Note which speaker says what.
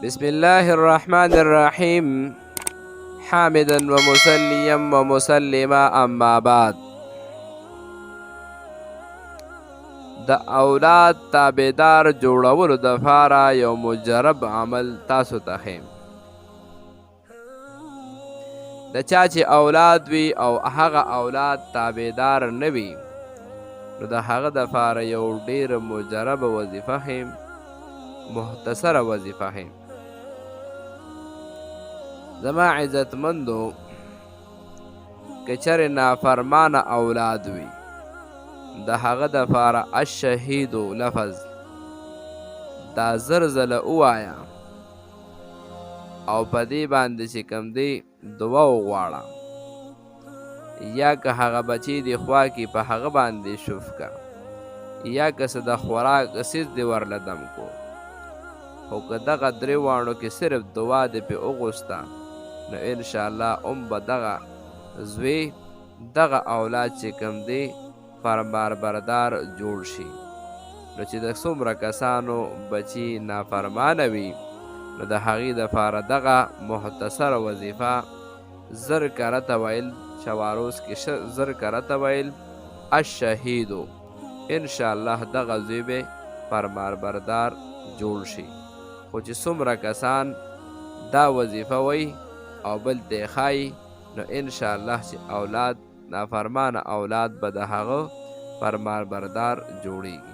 Speaker 1: بسم الله الرحمن الرحیم حامدا ومصلیا ومسلما اما بعد. د اولاد تابعدار جوړولو دپاره یو مجرب عمل تاسو ته ښیم. د چا چې اولاد وي او هغه اولاد تابعدار نه وي نو د هغه دپاره یو ډیره مجربه وظیفه ښیم، مختصره وظیفه ښیم. زما عزتمندو که چرې نافرمانه اولاد وي د هغه دپاره الشهیدو لفظ دا زر ځله ووایه او په دې باندې چې کوم دی دعا وغواړه، یا که هغه بچی دی خوا کې په هغه باندې شوف که، یا که څه د خوراک څیز دی ورله دم کو، خو که دغه درې واڼو کې صرف دعا دی پې وغوسته نو انشاءالله به دغه زوی دغه اولاد چې کوم دی فرمان بردار جوړ شي. نو چې د څومره کسانو بچي نافرمانه وي نو د هغې دپاره دغه مختصره وظیفه زر کرته ویل، شواروز کې زر کرته ویل الشهیدو، انشاءالله دغه زوی به فرمان بردار جوړ شي. خو چې څومره کسان دا وظیفه وی او بل ته ښایي نو انشاءالله چې اولاد نافرمانه اولاد به د هغه فرمان بردار جوړیږي.